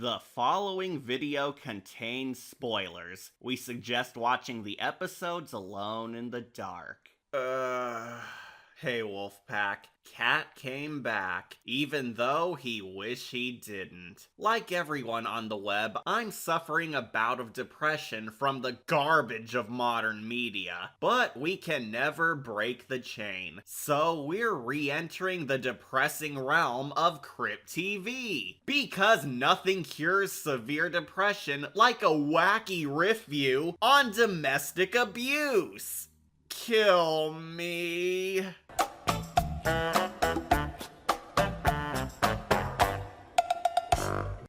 The following video contains spoilers. We suggest watching the episodes alone in the dark. Hey Wolfpack. Cat came back, even though he wish he didn't. Like everyone on the web, I'm suffering a bout of depression from the garbage of modern media. But we can never break the chain, so we're re-entering the depressing realm of Crypt TV. Because nothing cures severe depression like a wacky riff view on domestic abuse. Kill me.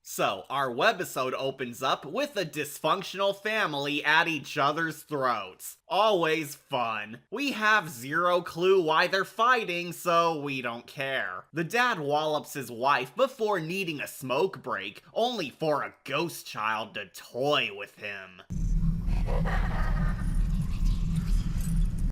So, our webisode opens up with a dysfunctional family at each other's throats. Always fun. We have zero clue why they're fighting, so we don't care. The dad wallops his wife before needing a smoke break, only for a ghost child to toy with him.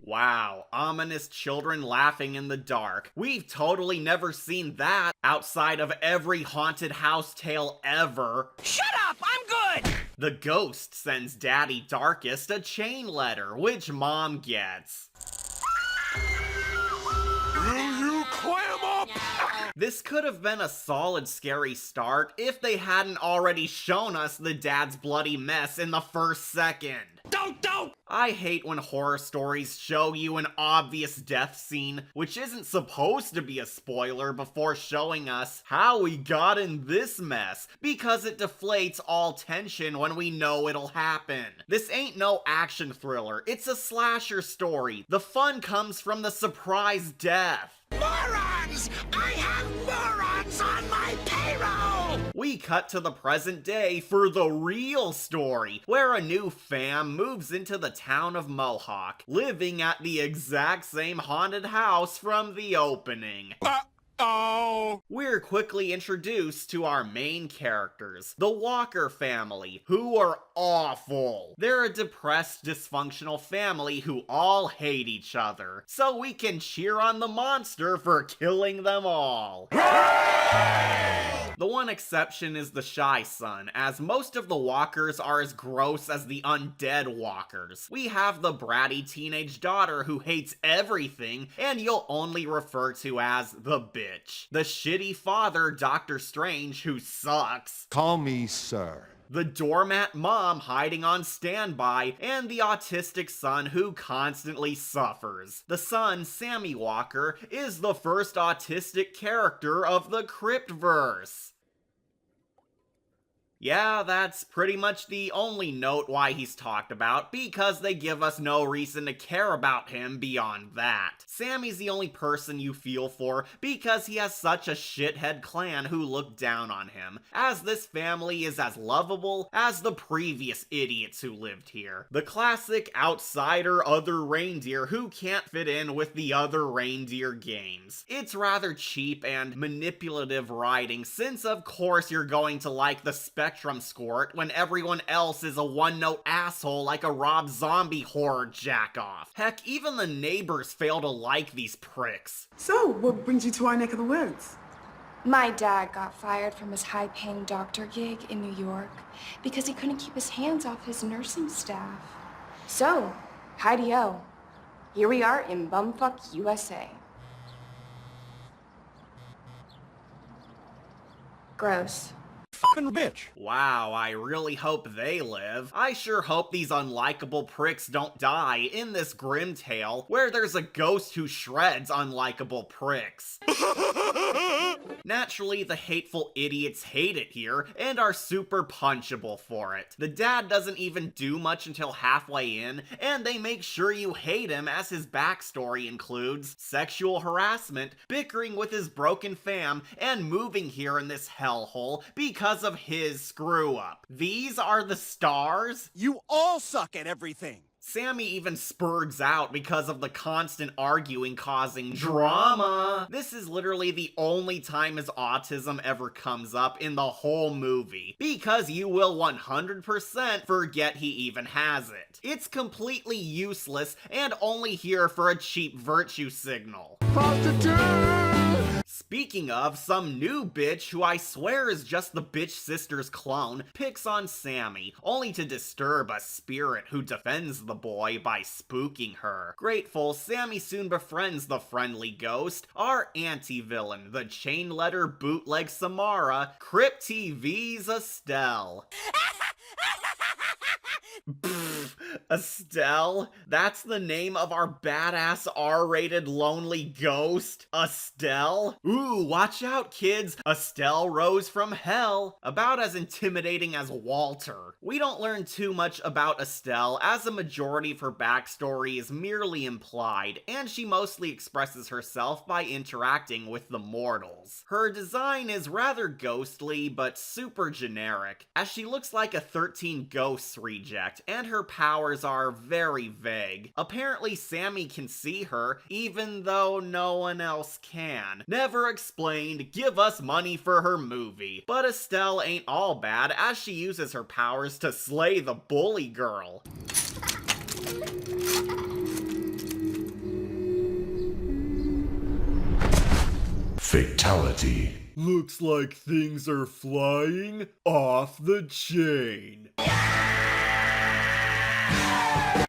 Wow, ominous children laughing in the dark. We've totally never seen that outside of every haunted house tale ever. Shut up! I'm good! The ghost sends Daddy Darkest a chain letter, which Mom gets. Will you clam up? This could have been a solid scary start if they hadn't already shown us the dad's bloody mess in the first second. Don't! I hate when horror stories show you an obvious death scene, which isn't supposed to be a spoiler before showing us how we got in this mess, because it deflates all tension when we know it'll happen. This ain't no action thriller, it's a slasher story. The fun comes from the surprise death. Morons! I have morons on my payroll! We cut to the present day for the real story, where a new fam moves into the town of Mohawk, living at the exact same haunted house from the opening. Oh! We're quickly introduced to our main characters, the Walker family, who are awful. They're a depressed, dysfunctional family who all hate each other, so we can cheer on the monster for killing them all. The one exception is the shy son, as most of the walkers are as gross as the undead walkers. We have the bratty teenage daughter who hates everything, and you'll only refer to as the bitch. The shitty father, Dr. Strange, who sucks. Call me sir. The doormat mom hiding on standby, and the autistic son who constantly suffers. The son, Sammy Walker, is the first autistic character of the Cryptverse. Yeah, that's pretty much the only note why he's talked about, because they give us no reason to care about him beyond that. Sammy's the only person you feel for because he has such a shithead clan who look down on him, as this family is as lovable as the previous idiots who lived here. The classic outsider other reindeer who can't fit in with the other reindeer games. It's rather cheap and manipulative writing, since of course you're going to like the Spectrum Squirt when everyone else is a one-note asshole like a Rob Zombie horror jackoff. Heck, even the neighbors fail to like these pricks. So, what brings you to our neck of the woods? My dad got fired from his high-paying doctor gig in New York because he couldn't keep his hands off his nursing staff. So, hi-de-o. Here we are in bumfuck USA. Gross. Fucking bitch! Wow, I really hope they live. I sure hope these unlikable pricks don't die in this grim tale where there's a ghost who shreds unlikable pricks. Naturally, the hateful idiots hate it here and are super punchable for it. The dad doesn't even do much until halfway in, and they make sure you hate him as his backstory includes sexual harassment, bickering with his broken fam, and moving here in this hellhole because of his screw-up. These are the stars? You all suck at everything! Sammy even spurgs out because of the constant arguing causing drama. This is literally the only time his autism ever comes up in the whole movie, because you will 100% forget he even has it. It's completely useless and only here for a cheap virtue signal. Prostitute! Speaking of, some new bitch who I swear is just the bitch sister's clone picks on Sammy, only to disturb a spirit who defends the boy by spooking her. Grateful, Sammy soon befriends the friendly ghost, our anti-villain, the chain letter bootleg Samara, Crypt TV's Estelle. Pfft, Estelle? That's the name of our badass R-rated lonely ghost? Estelle? Ooh, watch out, kids. Estelle rose from hell. About as intimidating as Walter. We don't learn too much about Estelle, as a majority of her backstory is merely implied, and she mostly expresses herself by interacting with the mortals. Her design is rather ghostly, but super generic, as she looks like a 13 Ghosts reject, and her powers are very vague. Apparently Sammy can see her, even though no one else can. Never explained, give us money for her movie. But Estelle ain't all bad, as she uses her powers to slay the bully girl. Fatality. Looks like things are flying off the chain.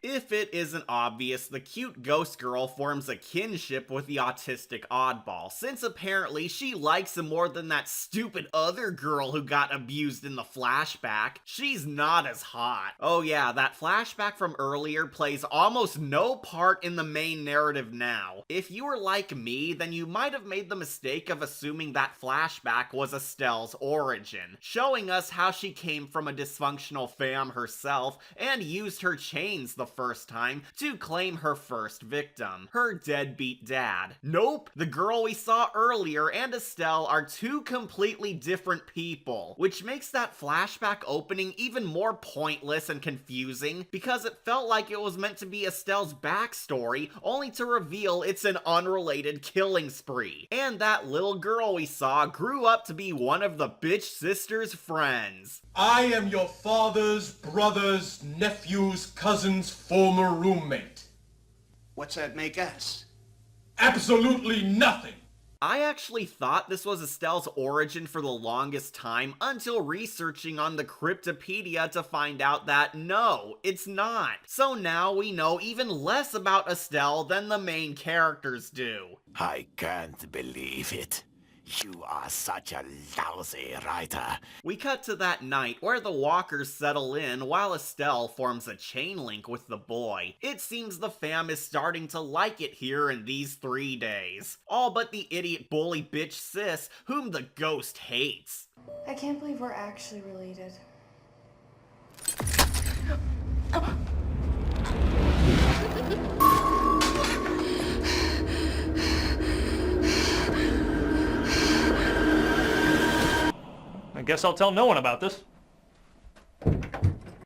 If it isn't obvious, the cute ghost girl forms a kinship with the autistic oddball, since apparently she likes him more than that stupid other girl who got abused in the flashback. She's not as hot. Oh yeah, that flashback from earlier plays almost no part in the main narrative now. If you were like me, then you might have made the mistake of assuming that flashback was Estelle's origin, showing us how she came from a dysfunctional fam herself and used her chains the first time to claim her first victim, her deadbeat dad. Nope, the girl we saw earlier and Estelle are two completely different people, which makes that flashback opening even more pointless and confusing because it felt like it was meant to be Estelle's backstory, only to reveal it's an unrelated killing spree. And that little girl we saw grew up to be one of the bitch sister's friends. I am your father's brother's nephew's cousin's former roommate. What's that make us? Absolutely nothing. I actually thought this was Estelle's origin for the longest time until researching on the Cryptopedia to find out that no, it's not. So now we know even less about Estelle than the main characters do. I can't believe it. You are such a lousy writer. We cut to that night where the walkers settle in while Estelle forms a chain link with the boy. It seems the fam is starting to like it here in these 3 days. All but the idiot bully bitch sis whom the ghost hates. I can't believe we're actually related. I guess I'll tell no one about this.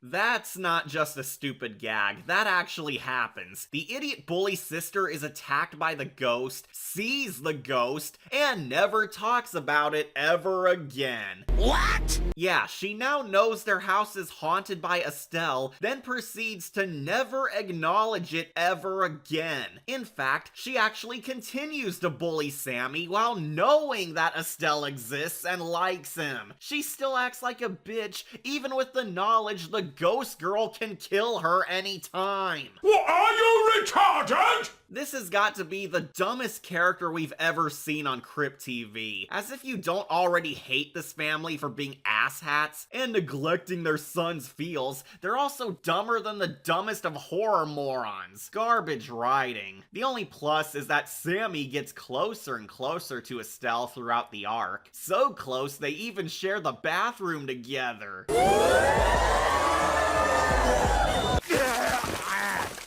That's not just a stupid gag, that actually happens. The idiot bully sister is attacked by the ghost, sees the ghost, and never talks about it ever again. What? Yeah, she now knows their house is haunted by Estelle, then proceeds to never acknowledge it ever again. In fact, she actually continues to bully Sammy while knowing that Estelle exists and likes him. She still acts like a bitch, even with the knowledge the ghost girl can kill her anytime. What, are you retarded? This has got to be the dumbest character we've ever seen on Crypt TV. As if you don't already hate this family for being asshats and neglecting their son's feels, they're also dumber than the dumbest of horror morons. Garbage writing. The only plus is that Sammy gets closer and closer to Estelle throughout the arc. So close they even share the bathroom together.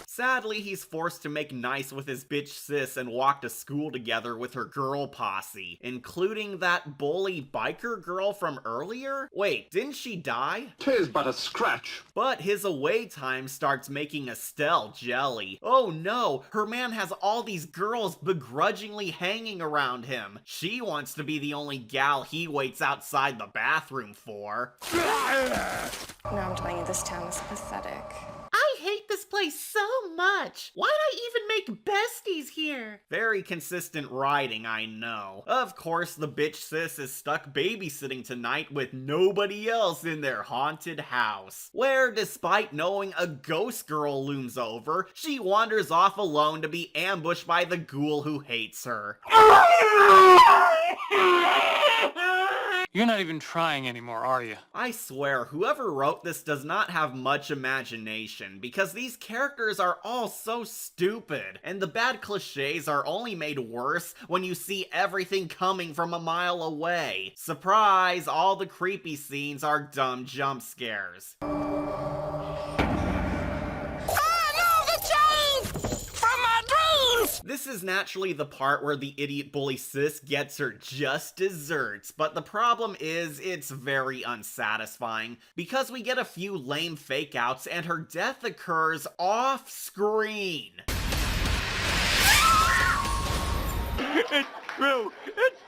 Sadly, he's forced to make nice with his bitch sis and walk to school together with her girl posse, including that bully biker girl from earlier? Wait, didn't she die? 'Tis but a scratch. But his away time starts making Estelle jelly. Oh no, her man has all these girls begrudgingly hanging around him. She wants to be the only gal he waits outside the bathroom for. No, I'm telling you, this town is pathetic. I hate this place so much. Why'd I even make besties here? Very consistent writing, I know. Of course, the bitch sis is stuck babysitting tonight with nobody else in their haunted house, where despite knowing a ghost girl looms over, she wanders off alone to be ambushed by the ghoul who hates her. You're not even trying anymore, are you? I swear, whoever wrote this does not have much imagination, because these characters are all so stupid, and the bad cliches are only made worse when you see everything coming from a mile away. Surprise, all the creepy scenes are dumb jump scares. This is naturally the part where the idiot bully sis gets her just desserts, but the problem is it's very unsatisfying, because we get a few lame fake outs and her death occurs off screen. It's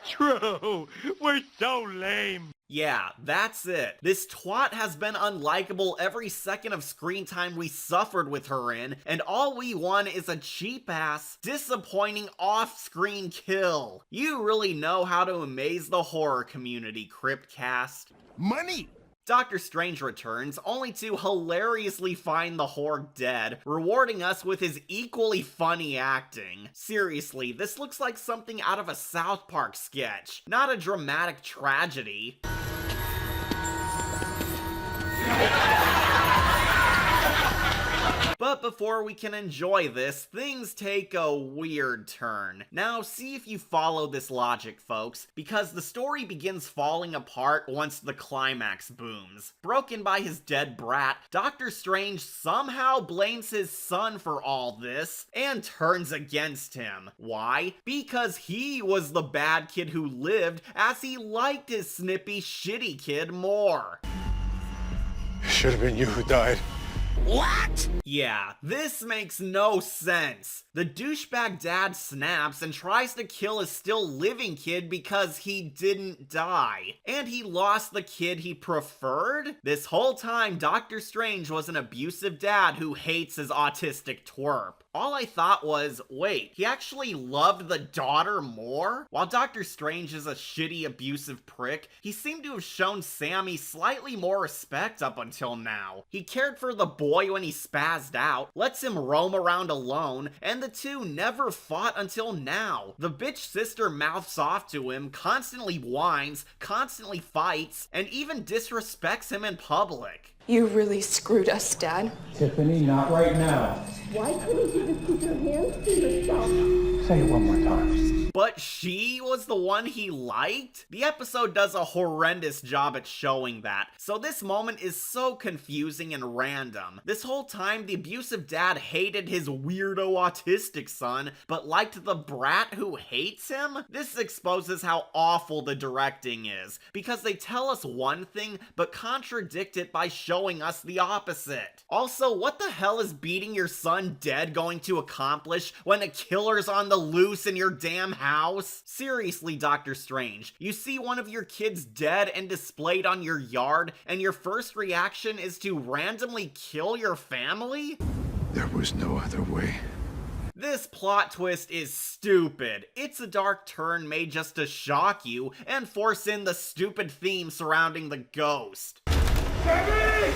true. We're so lame. Yeah, that's it. This twat has been unlikable every second of screen time we suffered with her in, and all we won is a cheap-ass, disappointing off-screen kill. You really know how to amaze the horror community, Cryptcast. Money! Doctor Strange returns, only to hilariously find the Horde dead, rewarding us with his equally funny acting. Seriously, this looks like something out of a South Park sketch, not a dramatic tragedy. But before we can enjoy this, things take a weird turn. Now, see if you follow this logic, folks, because the story begins falling apart once the climax booms. Broken by his dead brat, Doctor Strange somehow blames his son for all this, and turns against him. Why? Because he was the bad kid who lived, as he liked his snippy, shitty kid more. It should have been you who died. What? Yeah, this makes no sense. The douchebag dad snaps and tries to kill his still living kid because he didn't die. And he lost the kid he preferred? This whole time, Doctor Strange was an abusive dad who hates his autistic twerp. All I thought was, wait, he actually loved the daughter more? While Doctor Strange is a shitty, abusive prick, he seemed to have shown Sammy slightly more respect up until now. He cared for the boy when he spazzed out, lets him roam around alone, and the two never fought until now. The bitch sister mouths off to him, constantly whines, constantly fights, and even disrespects him in public. You really screwed us, Dad. Tiffany, not right now. Why couldn't you just keep your hands to yourself? Say it one more time. But she was the one he liked? The episode does a horrendous job at showing that, so this moment is so confusing and random. This whole time, the abusive dad hated his weirdo autistic son, but liked the brat who hates him? This exposes how awful the directing is, because they tell us one thing, but contradict it by showing us the opposite. Also, what the hell is beating your son dead going to accomplish when a killer's on the loose in your damn house? Seriously, Doctor Strange, you see one of your kids dead and displayed on your yard, and your first reaction is to randomly kill your family? There was no other way. This plot twist is stupid. It's a dark turn made just to shock you and force in the stupid theme surrounding the ghost. Sammy!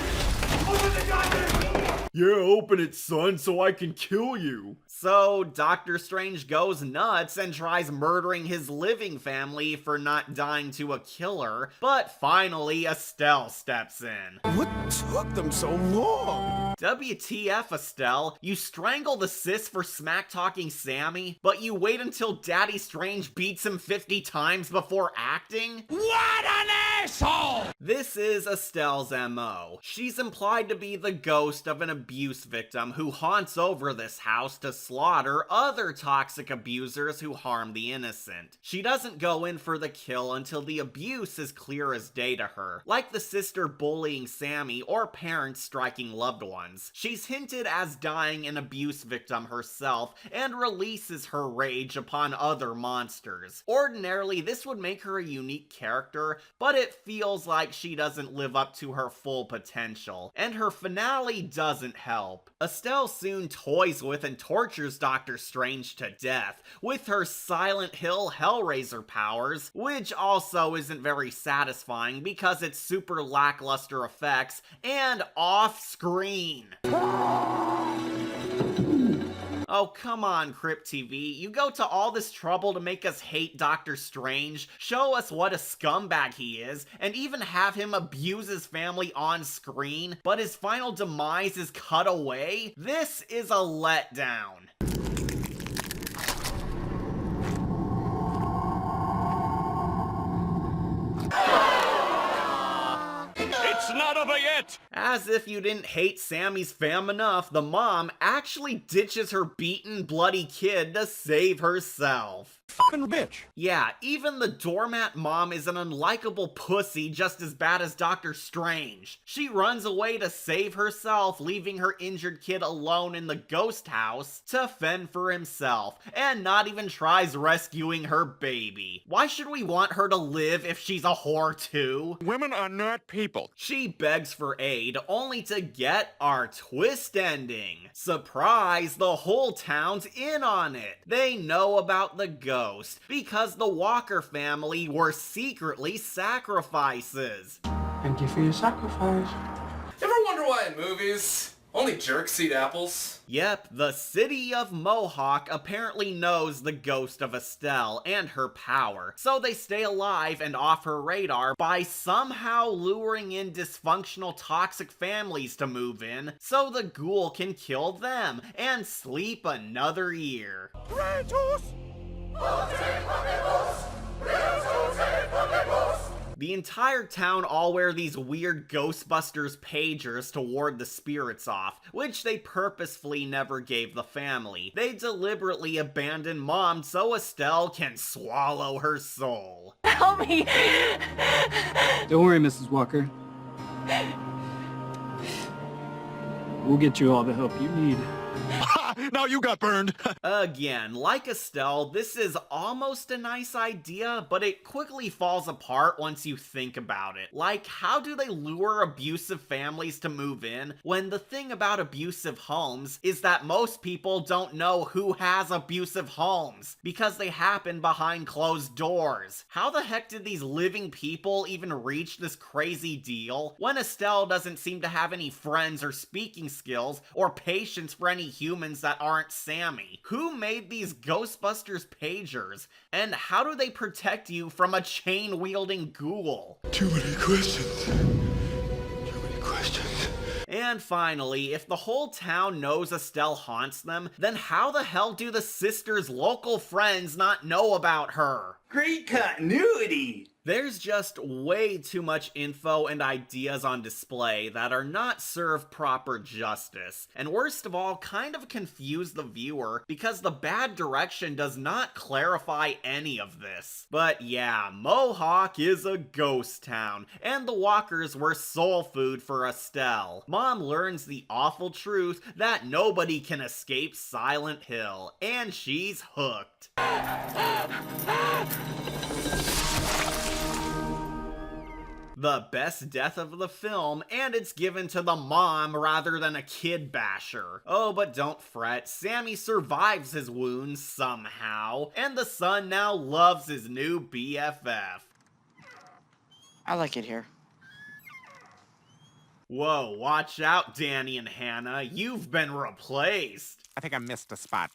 Open the goddamn door! Yeah, open it, son, so I can kill you. So, Doctor Strange goes nuts and tries murdering his living family for not dying to a killer, but finally Estelle steps in. What took them so long? WTF, Estelle? You strangle the sis for smack-talking Sammy, but you wait until Daddy Strange beats him 50 times before acting? What an asshole! This is Estelle's MO. She's implied to be the ghost of an abuse victim who haunts over this house to slaughter other toxic abusers who harm the innocent. She doesn't go in for the kill until the abuse is clear as day to her, like the sister bullying Sammy or parents striking loved ones. hands. She's hinted as dying an abuse victim herself and releases her rage upon other monsters. Ordinarily, this would make her a unique character, but it feels like she doesn't live up to her full potential, and her finale doesn't help. Estelle soon toys with and tortures Doctor Strange to death with her Silent Hill Hellraiser powers, which also isn't very satisfying because it's super lackluster effects and off-screen. Oh, come on, Crypt TV. You go to all this trouble to make us hate Doctor Strange, show us what a scumbag he is, and even have him abuse his family on screen, but his final demise is cut away? This is a letdown. It's not over yet! As if you didn't hate Sammy's fam enough, the mom actually ditches her beaten, bloody kid to save herself. Fucking bitch. Yeah, even the doormat mom is an unlikable pussy just as bad as Doctor Strange. She runs away to save herself, leaving her injured kid alone in the ghost house to fend for himself, and not even tries rescuing her baby. Why should we want her to live if she's a whore too? Women are not people. She begs for aid, only to get our twist ending. Surprise, the whole town's in on it. They know about the ghost because the Walker family were secretly sacrifices. Thank you for your sacrifice. Ever wonder why in movies only jerks eat apples? Yep, the city of Mohawk apparently knows the ghost of Estelle and her power, so they stay alive and off her radar by somehow luring in dysfunctional toxic families to move in so the ghoul can kill them and sleep another year. The entire town all wear these weird Ghostbusters pagers to ward the spirits off, which they purposefully never gave the family. They deliberately abandon Mom so Estelle can swallow her soul. Help me! Don't worry, Mrs. Walker. We'll get you all the help you need. Now you got burned. Again, like Estelle, this is almost a nice idea, but it quickly falls apart once you think about it. Like, how do they lure abusive families to move in when the thing about abusive homes is that most people don't know who has abusive homes because they happen behind closed doors? How the heck did these living people even reach this crazy deal when Estelle doesn't seem to have any friends or speaking skills or patience for any humans that aren't Sammy? Who made these Ghostbusters pagers? And how do they protect you from a chain-wielding ghoul? Too many questions. Too many questions. And finally, if the whole town knows Estelle haunts them, then how the hell do the sisters' local friends not know about her? Great continuity! There's just way too much info and ideas on display that are not served proper justice, and worst of all, kind of confuse the viewer because the bad direction does not clarify any of this. But yeah, Mohawk is a ghost town, and the Walkers were soul food for Estelle. Mom learns the awful truth that nobody can escape Silent Hill, and she's hooked. The best death of the film, and it's given to the mom rather than a kid basher. Oh, but don't fret, Sammy survives his wounds somehow, and the son now loves his new BFF. I like it here. Whoa, watch out, Danny and Hannah, you've been replaced. I think I missed a spot.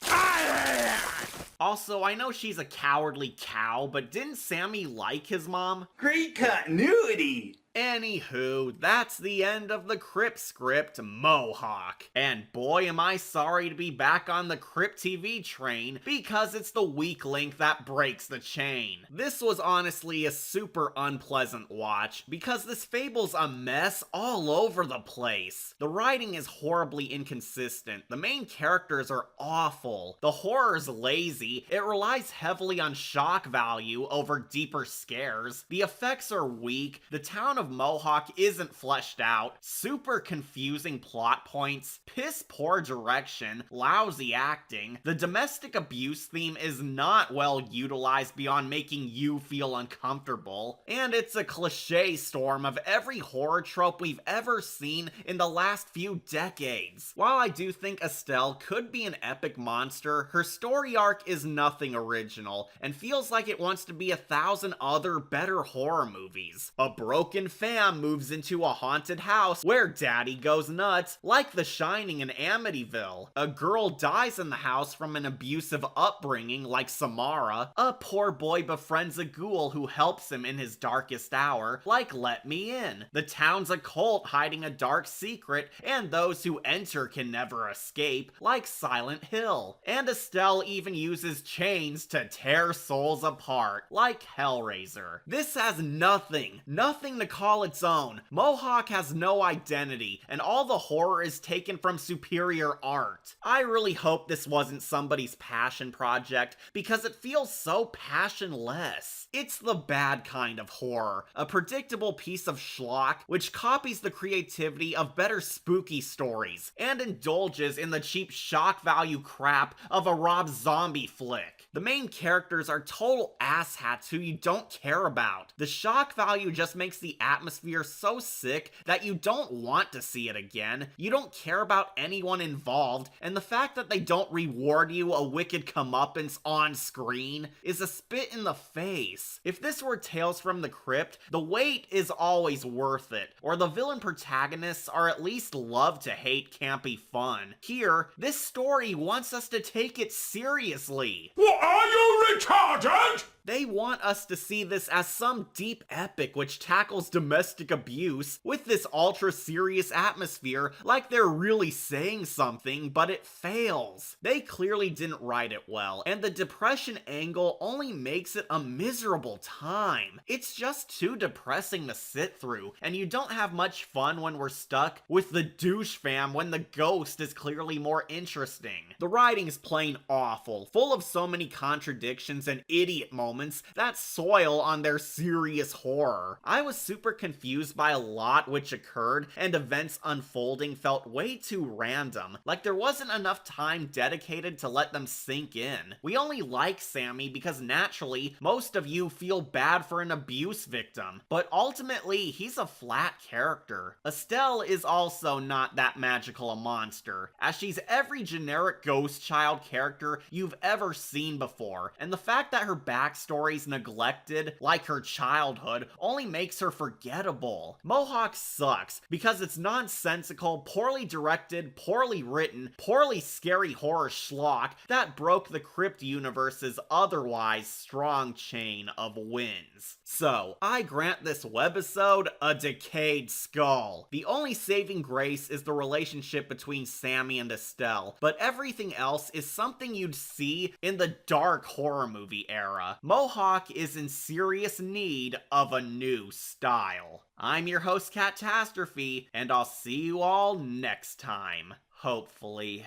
Also, I know she's a cowardly cow, but didn't Sammy like his mom? Great continuity! Anywho, that's the end of the Crypt script, Mohawk. And boy am I sorry to be back on the Crypt TV train, because it's the weak link that breaks the chain. This was honestly a super unpleasant watch, because this fable's a mess all over the place. The writing is horribly inconsistent, the main characters are awful, the horror's lazy, it relies heavily on shock value over deeper scares, the effects are weak, the town of of Mohawk isn't fleshed out, super confusing plot points, piss poor direction, lousy acting, the domestic abuse theme is not well utilized beyond making you feel uncomfortable, and it's a cliche storm of every horror trope we've ever seen in the last few decades. While I do think Estelle could be an epic monster, her story arc is nothing original, and feels like it wants to be 1,000 other better horror movies. A broken fam moves into a haunted house where daddy goes nuts, like The Shining in Amityville. A girl dies in the house from an abusive upbringing like Samara. A poor boy befriends a ghoul who helps him in his darkest hour, like Let Me In. The town's a cult hiding a dark secret, and those who enter can never escape, like Silent Hill. And Estelle even uses chains to tear souls apart, like Hellraiser. This has nothing to call its own. Mohawk has no identity, and all the horror is taken from superior art. I really hope this wasn't somebody's passion project, because it feels so passionless. It's the bad kind of horror, a predictable piece of schlock which copies the creativity of better spooky stories, and indulges in the cheap shock value crap of a Rob Zombie flick. The main characters are total asshats who you don't care about. The shock value just makes the atmosphere so sick that you don't want to see it again. You don't care about anyone involved, and the fact that they don't reward you a wicked comeuppance on screen is a spit in the face. If this were Tales from the Crypt, the wait is always worth it, or the villain protagonists are at least love to hate campy fun. Here, this story wants us to take it seriously. What, are you retarded? They want us to see this as some deep epic which tackles domestic abuse with this ultra-serious atmosphere like they're really saying something, but it fails. They clearly didn't write it well, and the depression angle only makes it a miserable time. It's just too depressing to sit through, and you don't have much fun when we're stuck with the douche fam when the ghost is clearly more interesting. The writing's plain awful, full of so many contradictions and idiot moments that soil on their serious horror. I was super confused by a lot which occurred, and events unfolding felt way too random, like there wasn't enough time dedicated to let them sink in. We only like Sammy because naturally, most of you feel bad for an abuse victim, but ultimately, he's a flat character. Estelle is also not that magical a monster, as she's every generic ghost child character you've ever seen before, and the fact that her backstory's neglected, like her childhood, only makes her forgettable. Mohawk sucks because it's nonsensical, poorly directed, poorly written, poorly scary horror schlock that broke the Crypt universe's otherwise strong chain of wins. So, I grant this webisode a decayed skull. The only saving grace is the relationship between Sammy and Estelle, but everything else is something you'd see in the dark horror movie era. Mohawk is in serious need of a new style. I'm your host, Catastrophe, and I'll see you all next time. Hopefully.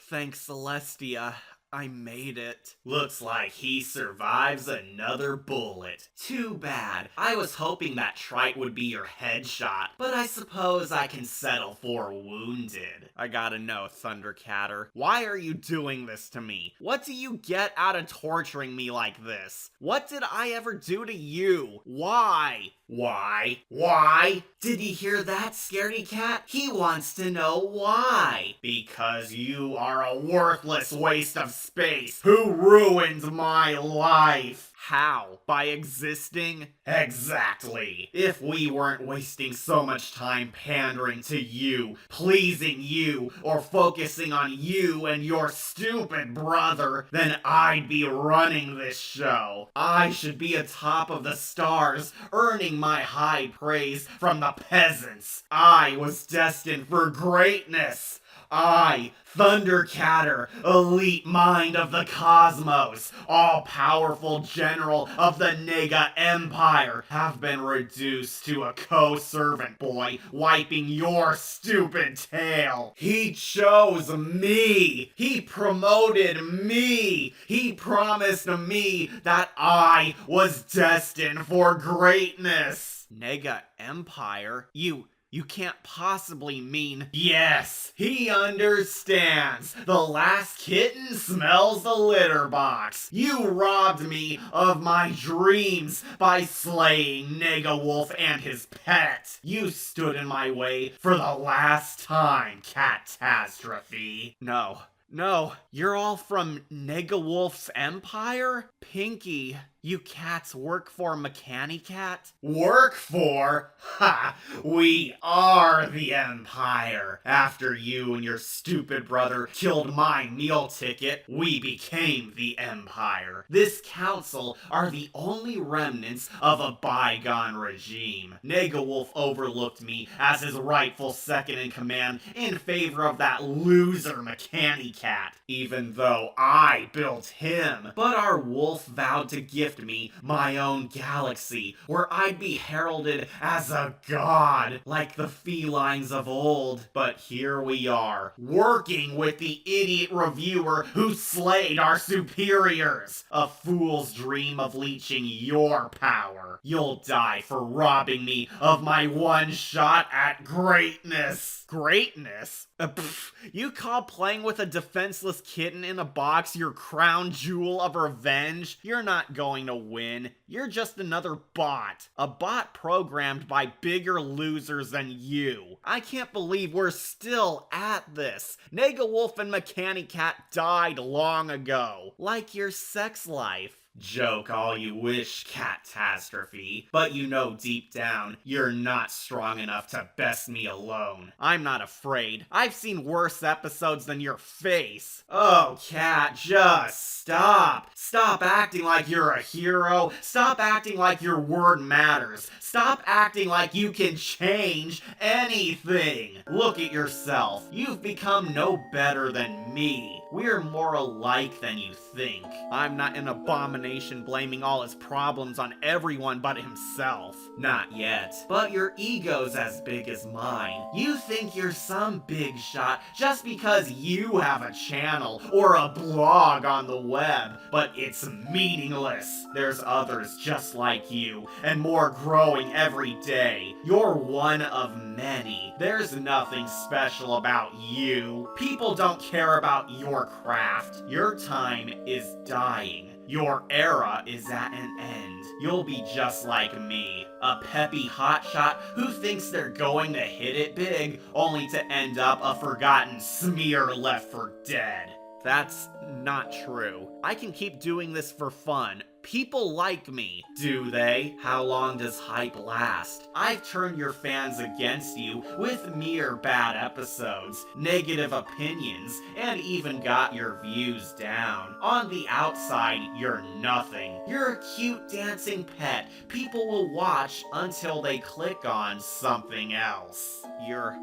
Thanks, Celestia. I made it. Looks like he survives another bullet. Too bad. I was hoping that trite would be your headshot, but I suppose I can settle for wounded. I gotta know, Thundercatter, why are you doing this to me? What do you get out of torturing me like this? What did I ever do to you? Why? Why? Did you hear that, Scaredy Cat? He wants to know why. Because you are a worthless waste of space who ruined my life. How? By existing? Exactly. If we weren't wasting so much time pandering to you, pleasing you, or focusing on you and your stupid brother, then I'd be running this show. I should be atop of the stars, earning my high praise from the peasants. I was destined for greatness. I, Thundercatter, elite mind of the cosmos, all-powerful general of the Nega Empire, have been reduced to a co-servant boy wiping your stupid tail. He chose me. He promoted me. He promised me that I was destined for greatness. Nega Empire? You can't possibly mean... Yes, he understands. The last kitten smells the litter box. You robbed me of my dreams by slaying Nega Wolf and his pet. You stood in my way for the last time, Catastrophe. No, you're all from Nega Wolf's empire? Pinky, you cats work for Mechanicat? Work for? Ha! We are the Empire. After you and your stupid brother killed my meal ticket, we became the Empire. This council are the only remnants of a bygone regime. Nega Wolf overlooked me as his rightful second in command in favor of that loser Mechanicat, even though I built him. But our wolf vowed to gift me my own galaxy, where I'd be heralded as a god, like the felines of old. But here we are, working with the idiot reviewer who slayed our superiors. A fool's dream of leeching your power. You'll die for robbing me of my one shot at greatness. Greatness? You call playing with a defenseless kitten in a box your crown jewel of revenge? You're not going to win. You're just another bot. A bot programmed by bigger losers than you. I can't believe we're still at this. Nega Wolf and Mechanicat died long ago. Like your sex life. Joke all you wish, Catastrophe, but you know deep down, you're not strong enough to best me alone. I'm not afraid. I've seen worse episodes than your face. Oh, Cat, just stop. Stop acting like you're a hero. Stop acting like your word matters. Stop acting like you can change anything. Look at yourself. You've become no better than me. We're more alike than you think. I'm not an abomination blaming all his problems on everyone but himself. Not yet. But your ego's as big as mine. You think you're some big shot just because you have a channel or a blog on the web, but it's meaningless. There's others just like you, and more growing every day. You're one of many. There's nothing special about you. People don't care about your craft. Your time is dying. Your era is at an end. You'll be just like me, a peppy hotshot who thinks they're going to hit it big, only to end up a forgotten smear left for dead. That's not true. I can keep doing this for fun. People like me. Do they? How long does hype last? I've turned your fans against you with mere bad episodes, negative opinions, and even got your views down. On the outside, you're nothing. You're a cute dancing pet people will watch until they click on something else. You're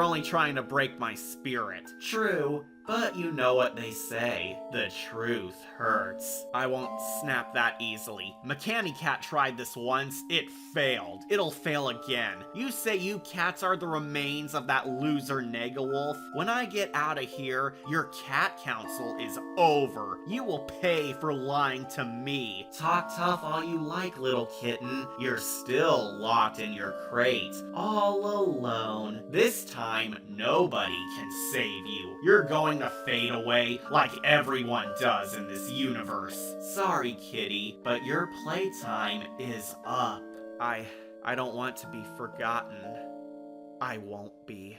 only trying to break my spirit. True. But you know what they say, the truth hurts. I won't snap that easily. Mechanicat tried this once, it failed. It'll fail again. You say you cats are the remains of that loser Nega Wolf? When I get out of here, your cat council is over. You will pay for lying to me. Talk tough all you like, little kitten. You're still locked in your crate, all alone. This time, nobody can save you. You're going to fade away like everyone does in this universe. Sorry, kitty, but your playtime is up. I don't want to be forgotten. I won't be.